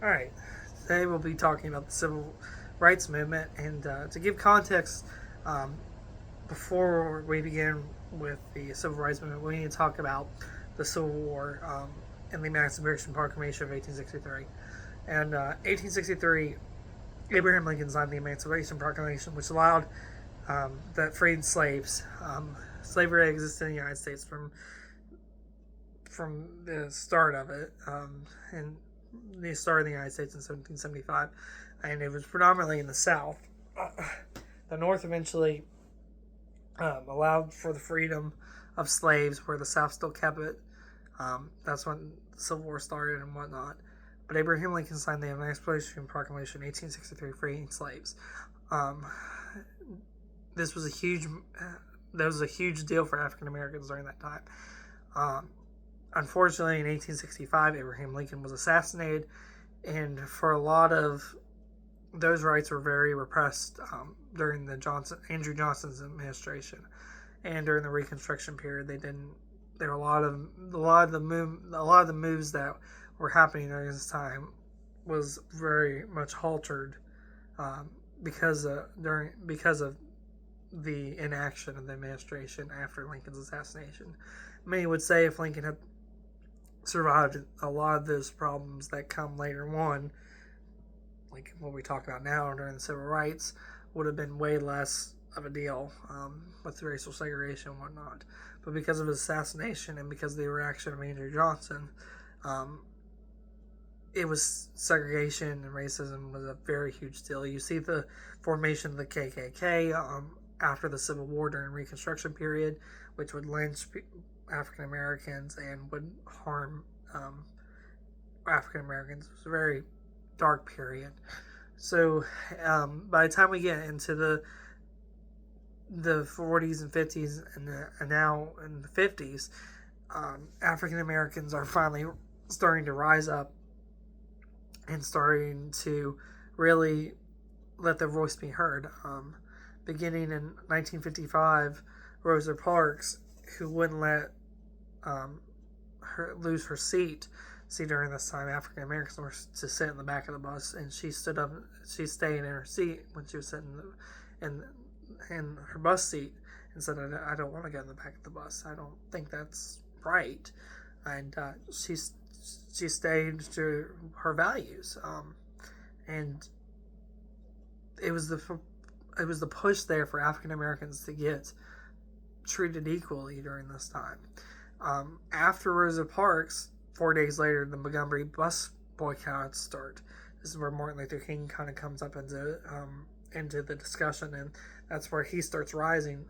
All right, today we'll be talking about the civil rights movement, and to give context, um, before we begin with the civil rights movement, we need to talk about the Civil War and the Emancipation Proclamation of 1863. And 1863, Abraham Lincoln signed the Emancipation Proclamation, which allowed that freed slaves. Slavery existed in the United States from the start of it, and they started in the United States in 1775, and it was predominantly in the South. Uh, the North eventually allowed for the freedom of slaves, where the South still kept it. That's when the Civil War started and whatnot. But Abraham Lincoln signed the Emancipation Proclamation in 1863, freeing slaves. Um, this was a huge deal for African Americans during that time. Um, Unfortunately, in 1865, Abraham Lincoln was assassinated, and for a lot of those rights were very repressed during the Andrew Johnson's administration, and during the Reconstruction period. There were a lot of the moves that were happening during this time was very much halted because of the inaction of the administration after Lincoln's assassination. Many would say if Lincoln had survived a lot of those problems that come later on, like what we talk about now during the civil rights, would have been way less of a deal with racial segregation and whatnot. But because of his assassination and because of the reaction of Andrew Johnson, um, it was segregation and racism was a very huge deal. You see the formation of the KKK after the Civil War during Reconstruction period, which would lynch African Americans and would harm African Americans. It was a very dark period. So by the time we get into the 40s and 50s and now in the 50s, African Americans are finally starting to rise up and starting to really let their voice be heard. Beginning in 1955, Rosa Parks, who wouldn't let her lose her seat. See, during this time, African Americans were to sit in the back of the bus, and she stood up. She stayed in her seat when she was sitting in her bus seat, and said, "I don't want to go in the back of the bus. I don't think that's right." And she stayed to her values, and it was the push there for African Americans to get treated equally during this time. After Rosa Parks, 4 days later, the Montgomery bus boycotts start. This is where Martin Luther King kind of comes up into the discussion, and that's where he starts rising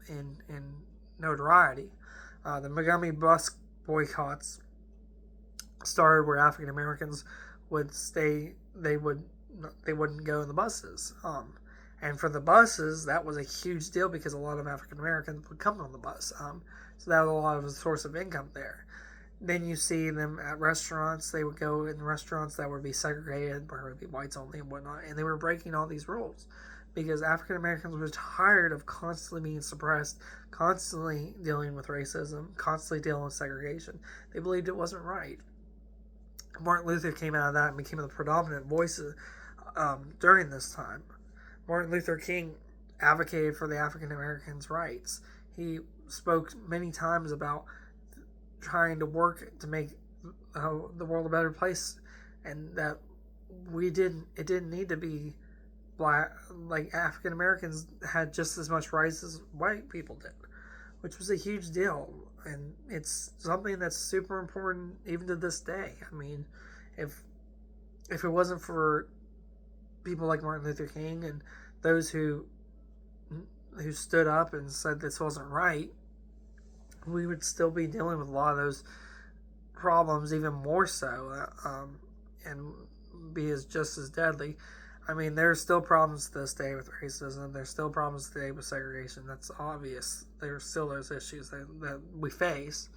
in notoriety. The Montgomery bus boycotts started where African Americans would stay. They wouldn't go in the buses. And for the buses, that was a huge deal because a lot of African Americans would come on the bus. So that was a lot of a source of income there. Then you see them at restaurants. They would go in restaurants that would be segregated, where it would be whites only and whatnot. And they were breaking all these rules because African Americans were tired of constantly being suppressed, constantly dealing with racism, constantly dealing with segregation. They believed it wasn't right. Martin Luther came out of that and became the predominant voice during this time. Martin Luther King advocated for the African Americans' rights. He spoke many times about trying to work to make the world a better place, and that it didn't need to be black. Like, African Americans had just as much rights as white people did, which was a huge deal, and it's something that's super important even to this day. I mean, if it wasn't for people like Martin Luther King and those who stood up and said this wasn't right, we would still be dealing with a lot of those problems, even more so, and be just as deadly. I mean, there's still problems to this day with racism. There's still problems today with segregation. That's obvious. There's still those issues that we face,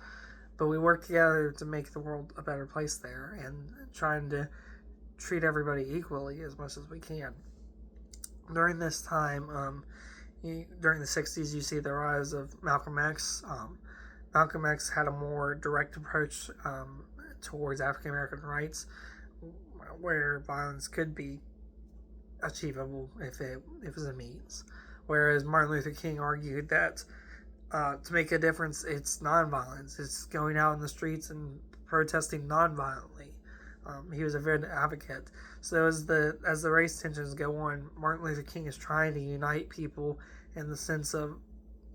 but we work together to make the world a better place there, and trying to treat everybody equally as much as we can. During this time, during the 60s, you see the rise of Malcolm X. Malcolm X had a more direct approach towards African American rights. where violence could be achievable if it was a means. Whereas Martin Luther King argued that to make a difference, it's nonviolence. It's going out in the streets and protesting nonviolently. He was a very advocate. So as the race tensions go on, Martin Luther King is trying to unite people in the sense of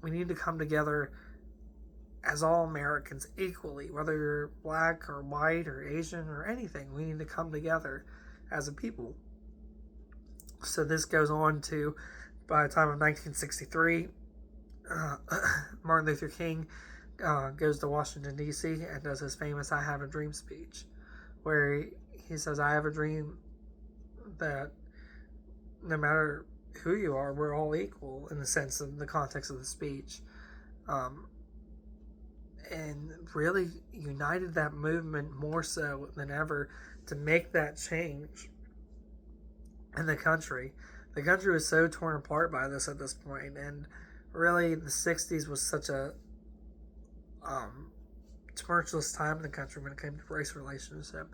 we need to come together as all Americans equally, whether you're black or white or Asian or anything. We need to come together as a people. So this goes on to, by the time of 1963, Martin Luther King goes to Washington, D.C. and does his famous I Have a Dream speech, where he says, I have a dream that no matter who you are, we're all equal in the sense of the context of the speech. And really united that movement more so than ever to make that change in the country. The country was so torn apart by this at this point, and really the 60s was such a tumultuous time in the country when it came to race relationship.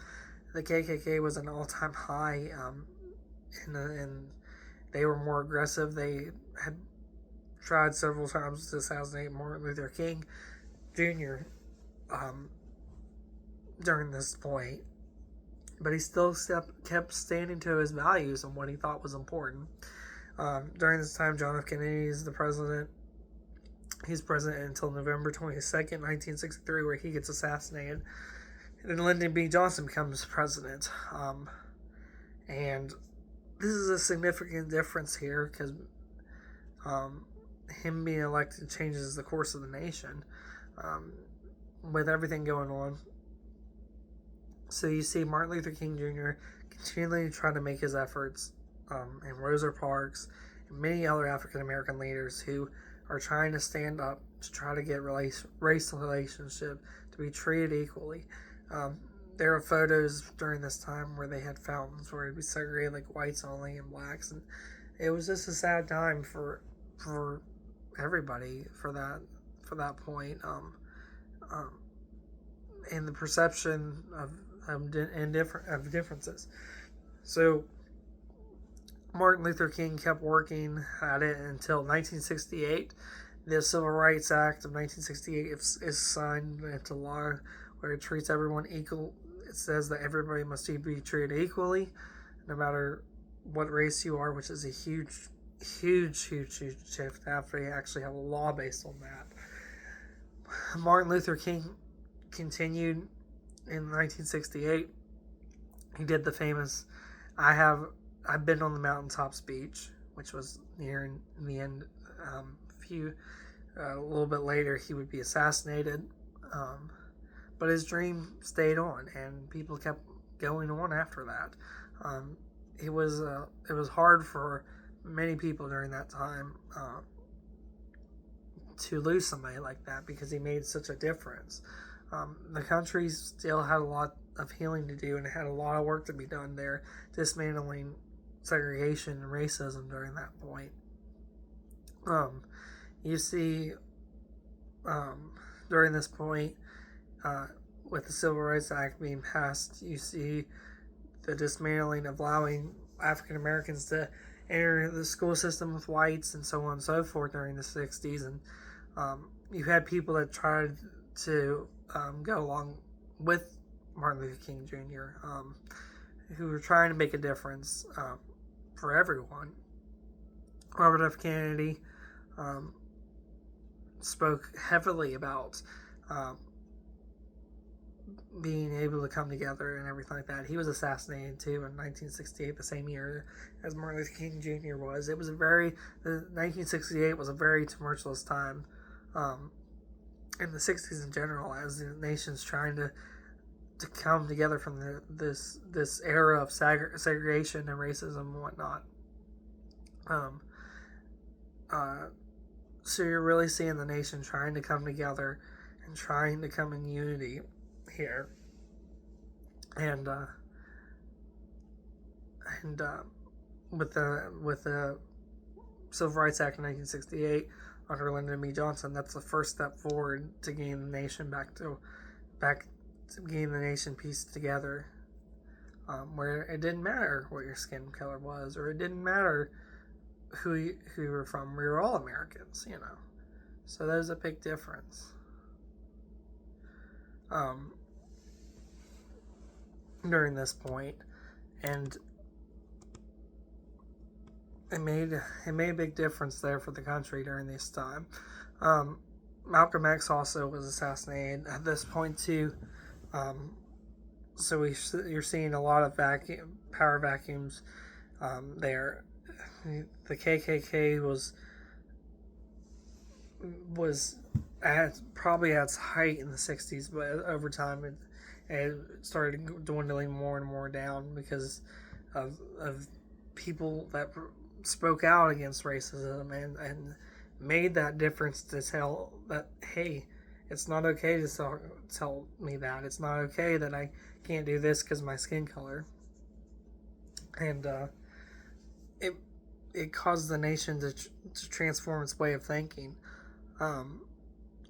The KKK was an all-time high, and they were more aggressive. They had tried several times to assassinate Martin Luther King Jr. During this point, but he still kept standing to his values and what he thought was important. During this time, John F. Kennedy is the president. He's president until November 22nd, 1963, where he gets assassinated. And then Lyndon B. Johnson becomes president. And this is a significant difference here because him being elected changes the course of the nation with everything going on. So you see Martin Luther King Jr. continually trying to make his efforts, and Rosa Parks and many other African American leaders who are trying to stand up to try to get race relationship to be treated equally. There are photos during this time where they had fountains where it'd be segregated like whites only and blacks, and it was just a sad time for everybody for that point. And the perception of differences. So Martin Luther King kept working at it until 1968. The Civil Rights Act of 1968 is signed into law, where it treats everyone equal. It says that everybody must be treated equally, no matter what race you are, which is a huge shift after you actually have a law based on that. Martin Luther King continued in 1968. He did the famous I've been on the mountaintop speech, which was near in the end. A little bit later, he would be assassinated, but his dream stayed on, and people kept going on after that. It was hard for many people during that time to lose somebody like that because he made such a difference. The country still had a lot of healing to do and had a lot of work to be done there, dismantling segregation and racism during that point. You see, during this point, with the Civil Rights Act being passed, you see the dismantling of allowing African Americans to enter the school system with whites and so on and so forth during the 60s. And you had people that tried to go along with Martin Luther King Jr., who were trying to make a difference for everyone. Robert F. Kennedy spoke heavily about being able to come together and everything like that. He was assassinated too in 1968, the same year as Martin Luther King Jr. was. 1968 was a very tumultuous time in the 60s in general, as the nation's trying to come together from this era of segregation and racism and whatnot. So you're really seeing the nation trying to come together and trying to come in unity here. And with the Civil Rights Act of 1968 under Lyndon B. Johnson, that's the first step forward to getting the nation back to getting the nation pieced together. where it didn't matter what your skin color was, or it didn't matter who you were from. We were all Americans, you know. So there's a big difference. During this point, and it made a big difference there for the country during this time. Malcolm X also was assassinated at this point too. So you're seeing a lot of power vacuums there. The KKK was probably at its height in the 60s, but over time it started dwindling more and more down because of people that spoke out against racism and made that difference to tell that, hey, it's not okay to tell me that. It's not okay that I can't do this because of my skin color. And it caused the nation to transform its way of thinking.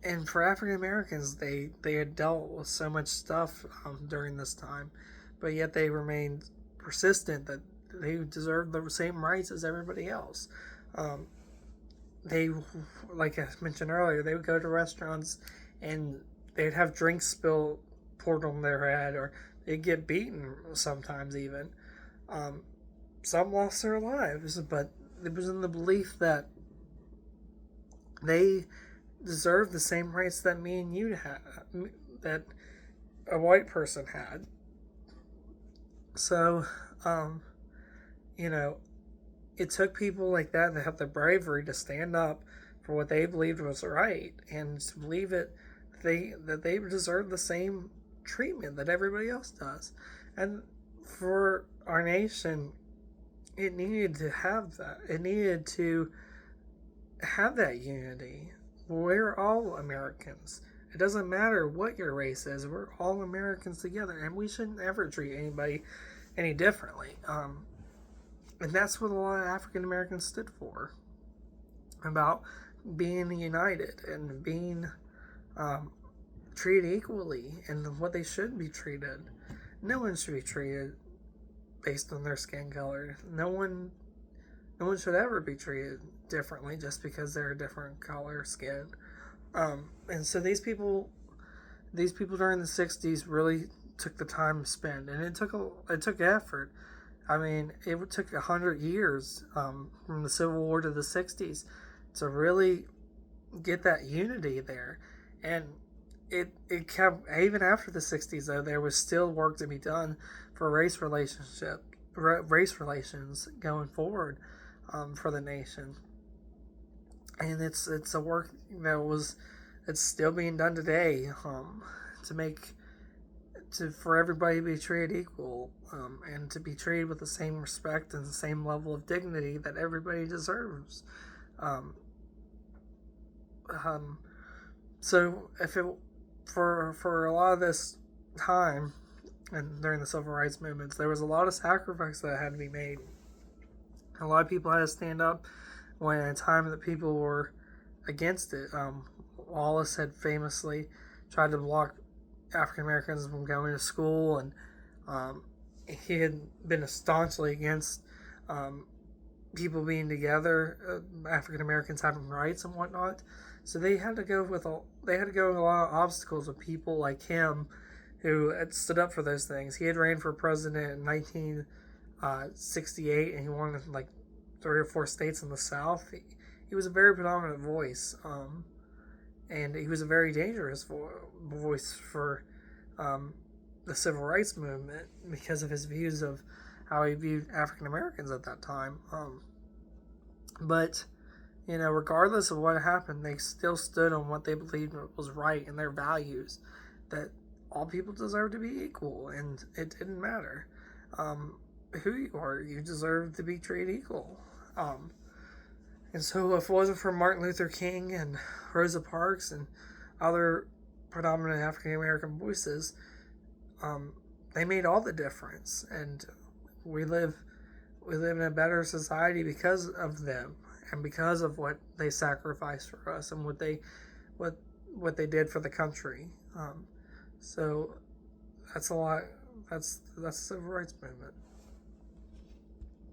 And for African Americans, they had dealt with so much stuff during this time, but yet they remained persistent that they deserved the same rights as everybody else. They, like I mentioned earlier, they would go to restaurants and they'd have drinks poured on their head, or they'd get beaten sometimes even. Some lost their lives, but it was in the belief that they deserved the same rights that me and you had, that a white person had. So, it took people like that have the bravery to stand up for what they believed was right, and to believe that they deserve the same treatment that everybody else does. And for our nation, it needed to have that. It needed to have that unity. We're all Americans. It doesn't matter what your race is. We're all Americans together, and we shouldn't ever treat anybody any differently. And that's what a lot of African Americans stood for, about being united and being treated equally, and what they should be treated. No one should be treated based on their skin color. No one should ever be treated differently just because they're a different color skin. And so these people during the 60s really took the time to spend, and it took effort. I mean, it took 100 years from the Civil War to the 60s to really get that unity there. And it kept, even after the 60s, though, there was still work to be done for race relations going forward for the nation. And it's a work it's still being done today for everybody to be treated equal, and to be treated with the same respect and the same level of dignity that everybody deserves. So if it for a lot of this time, and during the civil rights movements, there was a lot of sacrifice that had to be made. A lot of people had to stand up when at a time that people were against it. Wallace had famously tried to block African Americans from going to school, and he had been staunchly against people being together, African Americans having rights and whatnot. So they had to go with a lot of obstacles with people like him who had stood up for those things. He had ran for president in 1968, and he won in like 3 or 4 states in the South. He was a very predominant voice, and he was a very dangerous voice for the civil rights movement because of his views of how he viewed African Americans at that time. But regardless of what happened, they still stood on what they believed was right and their values, that all people deserve to be equal, and it didn't matter who you are, you deserve to be treated equal. And so if it wasn't for Martin Luther King and Rosa Parks and other predominant African American voices, they made all the difference, and we live in a better society because of them, and because of what they sacrificed for us, and what they did for the country. So that's a lot That's the civil rights movement.